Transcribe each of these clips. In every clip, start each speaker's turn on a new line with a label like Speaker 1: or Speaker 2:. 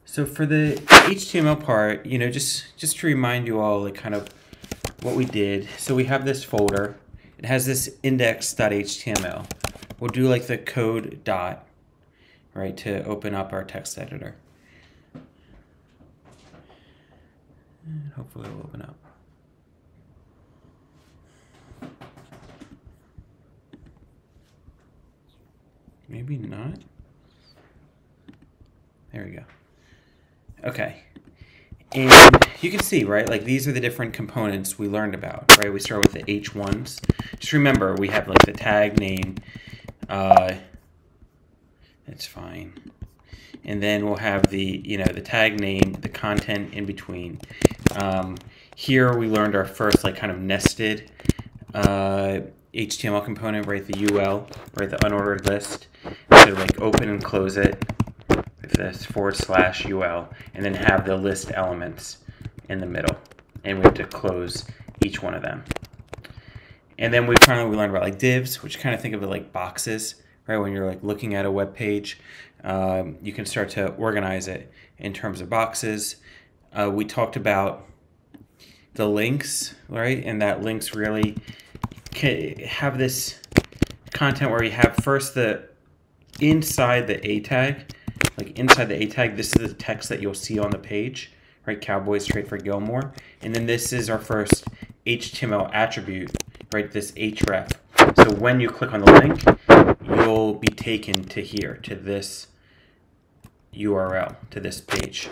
Speaker 1: So for the HTML part, just to remind you all, like kind of what we did. So we have this folder. It has this index.html. We'll do like the code dot, right, to open up our text editor. And hopefully it'll open up. Maybe not. There we go. Okay. And you can see, right, like these are the different components we learned about, right? We start with the H1s. Just remember, we have like the tag name. That's fine. And then we'll have the, the tag name, the content in between. Here we learned our first like kind of nested HTML component, right? The UL, right? The unordered list. So like open and close it with this /UL, and then have the list elements in the middle. And we have to close each one of them. And then we learned about like divs, which kind of think of it like boxes, right? When you're like looking at a web page, you can start to organize it in terms of boxes. We talked about the links, right? And that links really have this content where you have first the inside the A tag, like inside the A tag, this is the text that you'll see on the page, right? Cowboys trade for Gilmore. And then this is our first HTML attribute, right? This href. So when you click on the link, you'll be taken to here, to this URL, to this page.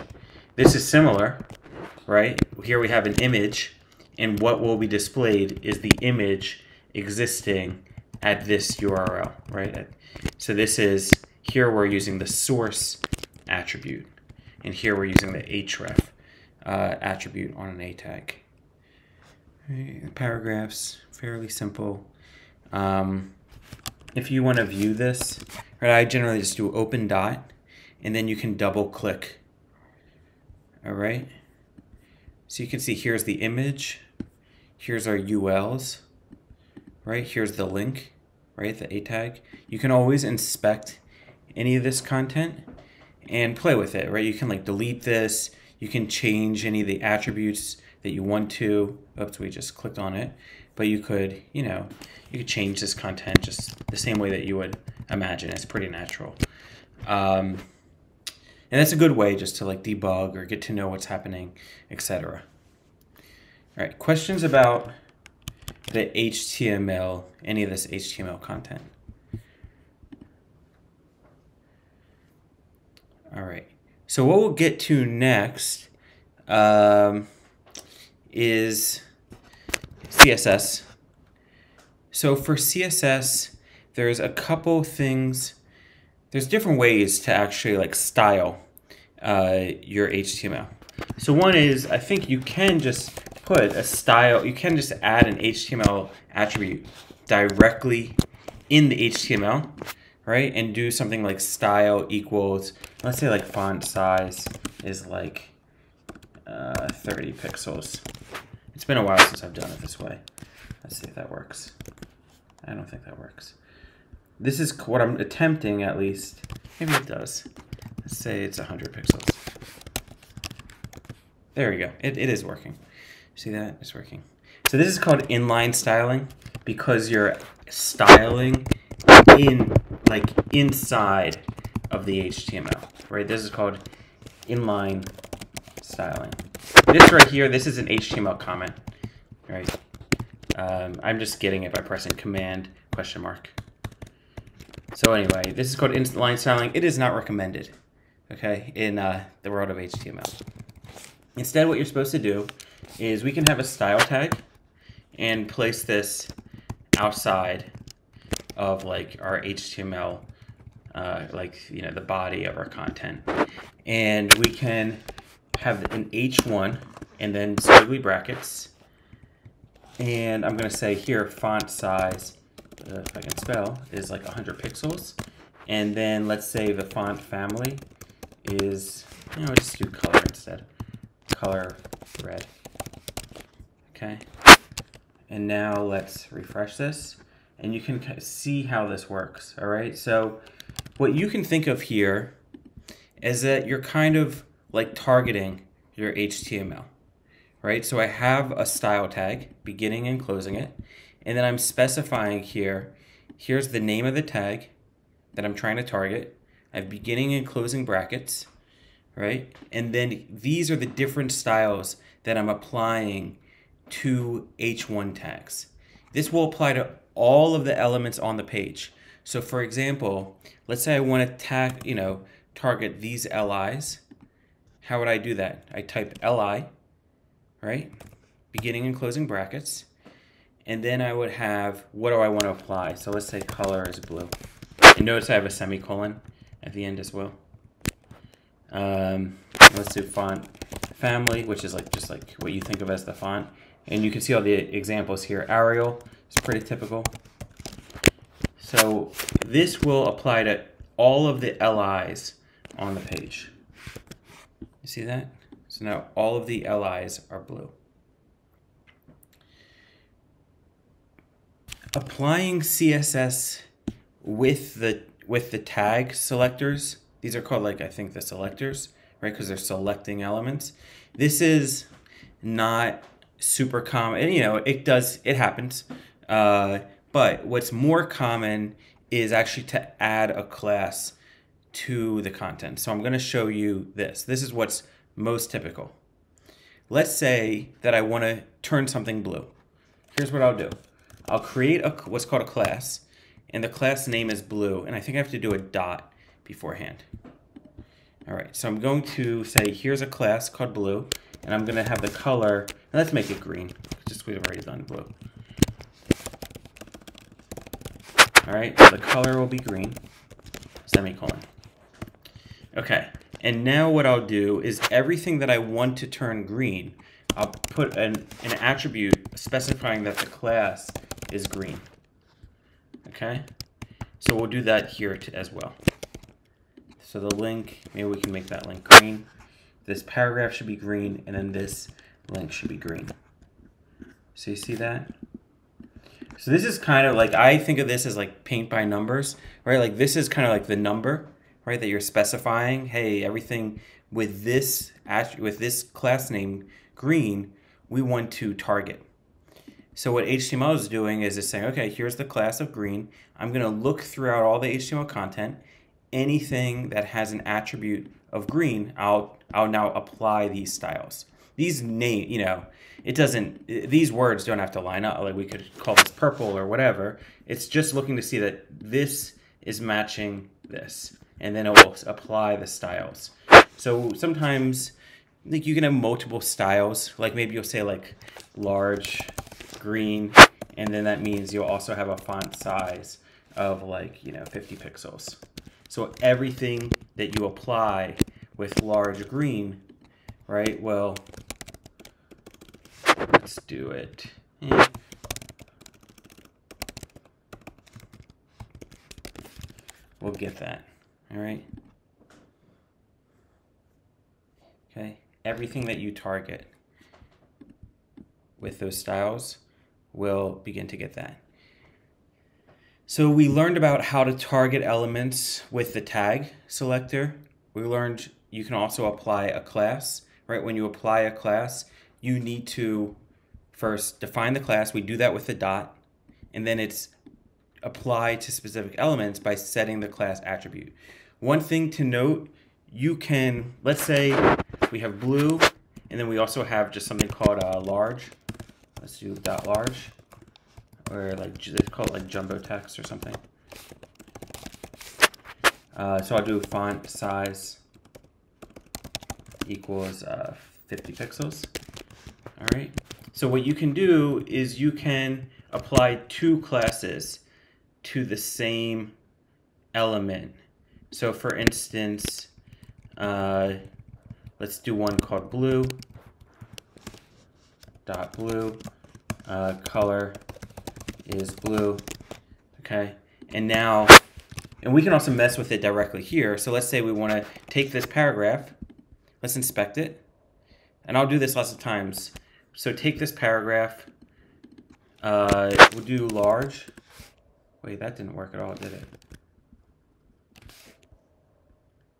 Speaker 1: This is similar, right? Here we have an image, and what will be displayed is the image existing at this URL, right? So this is, here we're using the source attribute, and here we're using the href attribute on an A tag. Right, paragraphs, fairly simple. If you want to view this, right, I generally just do open dot, and then you can double click. All right. So you can see here's the image, here's our ULs, right? Here's the link, right? The A tag. You can always inspect any of this content and play with it, right? You can like delete this. You can change any of the attributes that you want to. Oops, we just clicked on it. But you could, you could change this content just the same way that you would imagine. It's pretty natural. And that's a good way just to like debug or get to know what's happening, etc. All right, questions about the HTML, any of this HTML content? All right, so what we'll get to next is CSS. So for CSS, there's a couple things. There's different ways to actually like style your HTML. So one is, I think you can just put a style, you can just add an HTML attribute directly in the HTML, right? And do something like style equals, let's say like font size is like 30 pixels. It's been a while since I've done it this way. Let's see if that works. I don't think that works. This is what I'm attempting, at least. Maybe it does. Let's say it's 100 pixels. There we go. It is working. See that? It's working. So this is called inline styling because you're styling inside of the HTML, right? This is called inline styling. This right here, this is an HTML comment, right? I'm just getting it by pressing Command ? So anyway, this is called inline styling. It is not recommended, okay, in the world of HTML. Instead, what you're supposed to do is we can have a style tag and place this outside of like our HTML, the body of our content. And we can have an H1 and then squiggly brackets. And I'm going to say here font size, if I can spell, is like 100 pixels. And then let's say the font family is, just do color instead. Color red. Okay. And now let's refresh this. And you can see how this works. All right. So what you can think of here is that you're kind of like targeting your HTML, right? So I have a style tag, beginning and closing it, and then I'm specifying here, here's the name of the tag that I'm trying to target. I have beginning and closing brackets, right? And then these are the different styles that I'm applying to H1 tags. This will apply to all of the elements on the page. So for example, let's say I want to target these LIs. How would I do that? I type LI, right? Beginning and closing brackets. And then I would have, what do I want to apply? So let's say color is blue. And notice I have a semicolon at the end as well. Let's do font family, which is just like what you think of as the font. And you can see all the examples here. Arial is pretty typical. So this will apply to all of the LIs on the page. You see that? So now all of the LIs are blue. Applying CSS with the tag selectors, these are called, like, I think the selectors, right? Because they're selecting elements. This is not super common, and it happens. But what's more common is actually to add a class to the content. So I'm going to show you this. This is what's most typical. Let's say that I want to turn something blue. Here's what I'll do. I'll create what's called a class, and the class name is blue, and I think I have to do a dot beforehand. All right, so I'm going to say here's a class called blue, and I'm going to have the color, let's make it green, just we've already done blue. All right, so the color will be green, semicolon. Okay, and now what I'll do is everything that I want to turn green, I'll put an attribute specifying that the class is green. Okay, so we'll do that here as well. So the link, maybe we can make that link green. This paragraph should be green, and then this link should be green. So you see that? So this is kind of like, I think of this as like paint by numbers, right? Like this is kind of like the number, right, that you're specifying. Hey, everything with this class name green, we want to target. So what HTML is doing is it's saying, okay, here's the class of green. I'm going to look throughout all the HTML content. Anything that has an attribute of green, I'll now apply these styles. These these words don't have to line up. Like we could call this purple or whatever. It's just looking to see that this is matching this, and then it will apply the styles. So sometimes, like, you can have multiple styles. Like maybe you'll say like large, green, and then that means you'll also have a font size of like 50 pixels. So everything that you apply with large green, right? Well, let's do it. We'll get that. All right. Okay. Everything that you target with those styles will begin to get that. So we learned about how to target elements with the tag selector. We learned you can also apply a class, right? When you apply a class, you need to first define the class. We do that with the dot, and then it's applied to specific elements by setting the class attribute. One thing to note, you can, let's say we have blue, and then we also have just something called large. Let's do dot large, or like they call it like jumbo text or something. So I'll do font size equals 50 pixels. All right. So what you can do is you can apply two classes to the same element. So for instance, let's do one called blue. Dot blue. Color is blue. Okay. And now, and we can also mess with it directly here. So let's say we want to take this paragraph. Let's inspect it. And I'll do this lots of times. So take this paragraph. We'll do large. Wait, that didn't work at all, did it?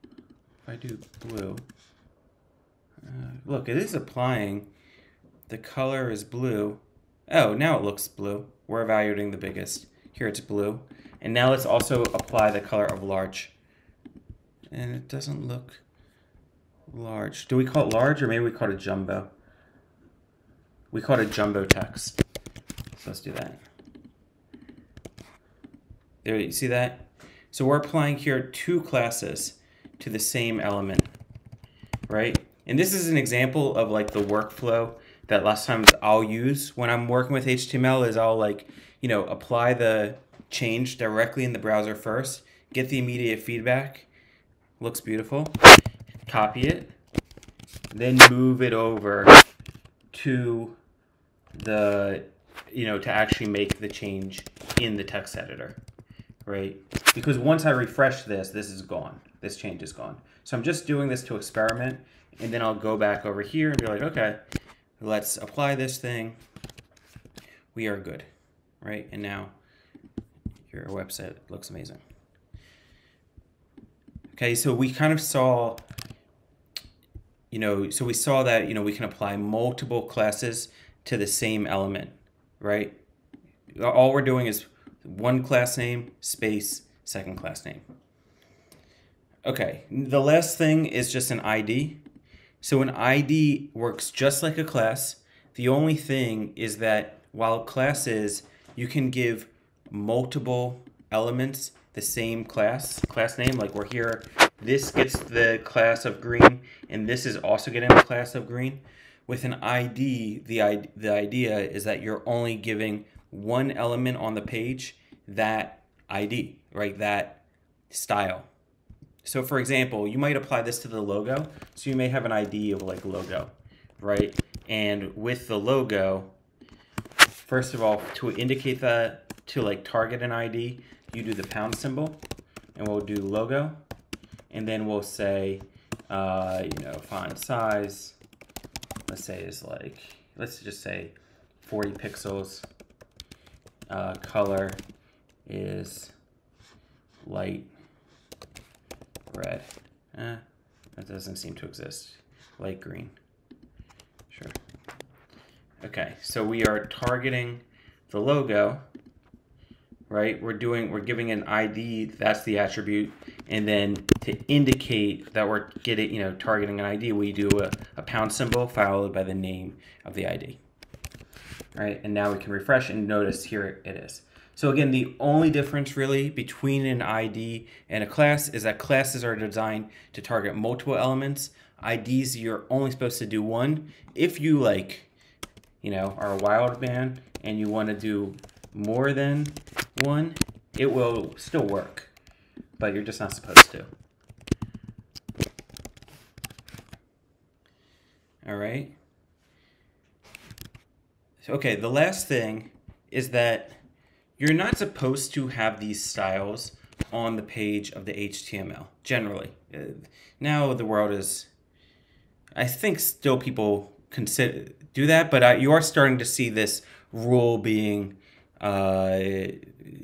Speaker 1: If I do blue. Look, it is applying. The color is blue. Oh, now it looks blue. We're evaluating the biggest. Here it's blue. And now let's also apply the color of large. And it doesn't look large. Do we call it large, or maybe we call it jumbo? We call it jumbo text. So let's do that. There, you see that? So we're applying here 2 classes to the same element, right? And this is an example of like the workflow that lots of times I'll use when I'm working with HTML is I'll like, you know, apply the change directly in the browser first, get the immediate feedback, looks beautiful, copy it, then move it over to the, you know, to actually make the change in the text editor, right? Because once I refresh this, this is gone. This change is gone. So I'm just doing this to experiment, and then I'll go back over here and be like, okay, let's apply this thing. We are good, right? And now your website looks amazing. Okay, so we kind of saw, you know, so we saw that, you know, we can apply multiple classes to the same element, right? All we're doing is one class name, space, second class name. Okay, the last thing is just an ID. So an ID works just like a class. The only thing is that while classes, you can give multiple elements the same class name. Like we're here, this gets the class of green, and this is also getting the class of green. With an ID, the idea is that you're only giving one element on the page that ID, right? That style. So for example, you might apply this to the logo. So you may have an ID of like logo, right? And with the logo, first of all, to indicate that, to like target an ID, you do the pound symbol, and we'll do logo. And then we'll say, you know, font size, let's say is like, let's just say 40 pixels. Color is light red. That doesn't seem to exist. Light green. Sure. Okay, so we are targeting the logo, right? We're giving an ID, that's the attribute, and then to indicate that we're getting, you know, targeting an ID, we do a pound symbol followed by the name of the ID. Right, and now we can refresh and notice here it is. So again, the only difference really between an ID and a class is that classes are designed to target multiple elements. IDs, you're only supposed to do one. If you like, you know, are a wild man and you want to do more than one, it will still work, but you're just not supposed to. All right. Okay, the last thing is that you're not supposed to have these styles on the page of the HTML, generally. Now the world is, I think still people do that, but you are starting to see this rule being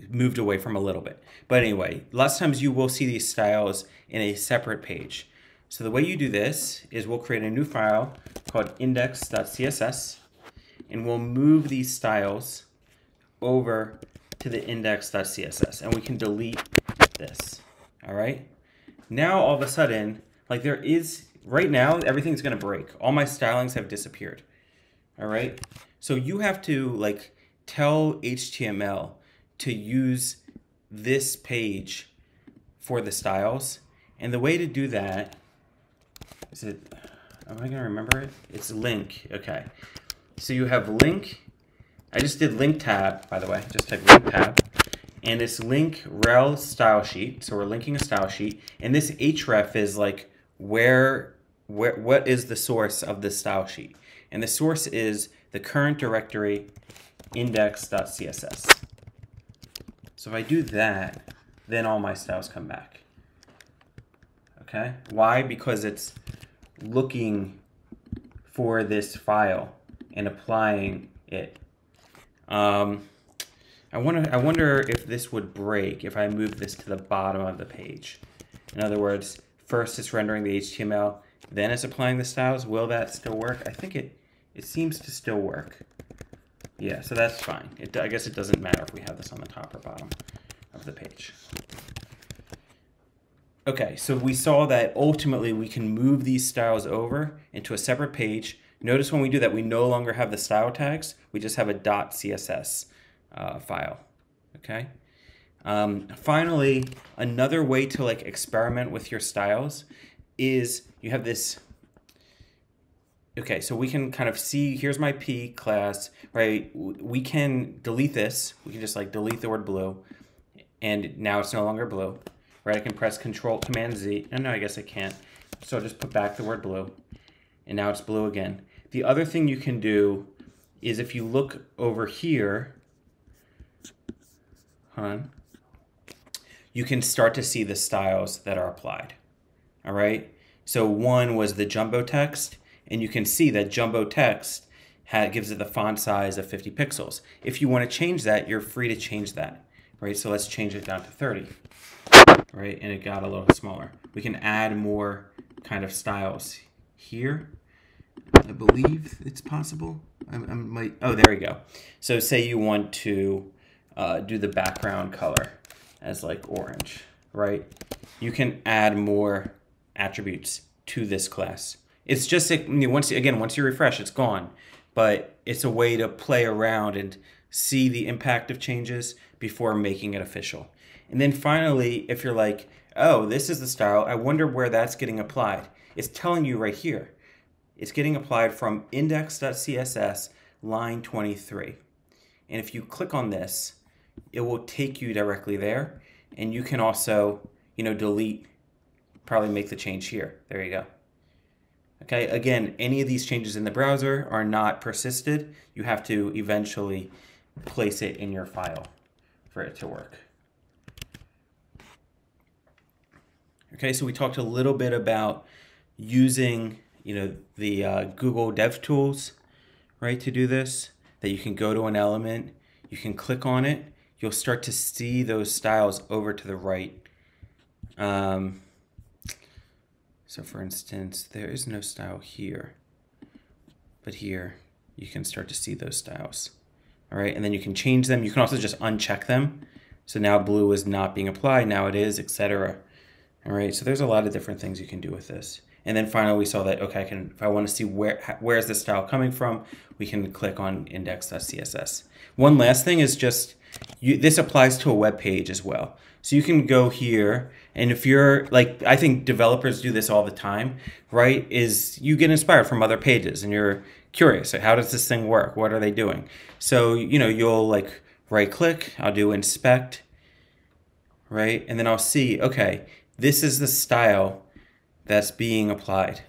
Speaker 1: moved away from a little bit. But anyway, lots of times you will see these styles in a separate page. So the way you do this is we'll create a new file called index.css, and we'll move these styles over to the index.css, and we can delete this. All right. Now all of a sudden, like there is, right now, everything's gonna break. All my stylings have disappeared. All right. So you have to like tell HTML to use this page for the styles. And the way to do that is am I gonna remember it? It's link. Okay. So you have link. I just did link tab, by the way. Just type link tab. And it's link rel style sheet. So we're linking a style sheet. And this href is like what is the source of the style sheet? And the source is the current directory index.css. So if I do that, then all my styles come back. Okay? Why? Because it's looking for this file and applying it. I wonder if this would break if I move this to the bottom of the page. In other words, first it's rendering the HTML, then it's applying the styles. Will that still work? I think it seems to still work. Yeah, so that's fine. I guess it doesn't matter if we have this on the top or bottom of the page. Okay, so we saw that ultimately we can move these styles over into a separate page. Notice when we do that, we no longer have the style tags. We just have a .css file, okay? Finally, another way to like experiment with your styles is you have this. Okay, so we can kind of see, here's my P class, right? We can delete this. We can just like delete the word blue, and now it's no longer blue, right? I can press Command Z. Oh, no, I guess I can't. So I'll just put back the word blue, and now it's blue again. The other thing you can do is if you look over here, you can start to see the styles that are applied, all right? So one was the jumbo text, and you can see that jumbo text gives it the font size of 50 pixels. If you want to change that, you're free to change that, right? So let's change it down to 30, right? And it got a little smaller. We can add more kind of styles here. I believe it's possible. Oh, there we go. So say you want to do the background color as like orange, right? You can add more attributes to this class. It's just once you refresh, it's gone. But it's a way to play around and see the impact of changes before making it official. And then finally, if you're like, oh, this is the style, I wonder where that's getting applied. It's telling you right here. It's getting applied from index.css line 23. And if you click on this, it will take you directly there. And you can also, delete, probably make the change here. There you go. Okay, again, any of these changes in the browser are not persisted. You have to eventually place it in your file for it to work. Okay, so we talked a little bit about using, the Google DevTools, right, to do this, that you can go to an element, you can click on it, you'll start to see those styles over to the right. So for instance, there is no style here, but here you can start to see those styles. All right, and then you can change them. You can also just uncheck them. So now blue is not being applied, now it is, etc. All right, so there's a lot of different things you can do with this. And then finally we saw that, okay, if I want to see where's the style coming from, we can click on index.css. One last thing is just, this applies to a web page as well. So you can go here, and if you're, like, I think developers do this all the time, right, is you get inspired from other pages, and you're curious, how does this thing work? What are they doing? So, you'll, like, right-click, I'll do inspect, right, and then I'll see, okay, this is the style that's being applied.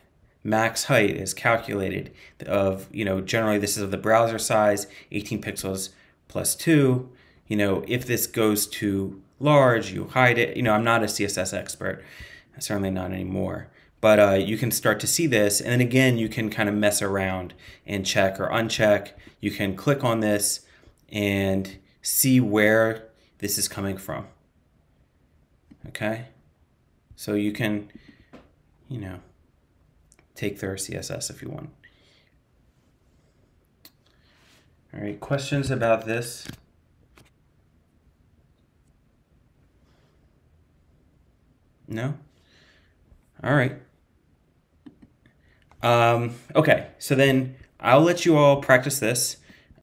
Speaker 1: Max height is calculated of, generally this is of the browser size, 18 pixels plus 2. If this goes to large, you hide it. I'm not a CSS expert, certainly not anymore. But you can start to see this, and then again, you can kind of mess around and check or uncheck. You can click on this and see where this is coming from. Okay? So you can, take their CSS if you want. All right, questions about this? No? All right. Okay, so then I'll let you all practice this.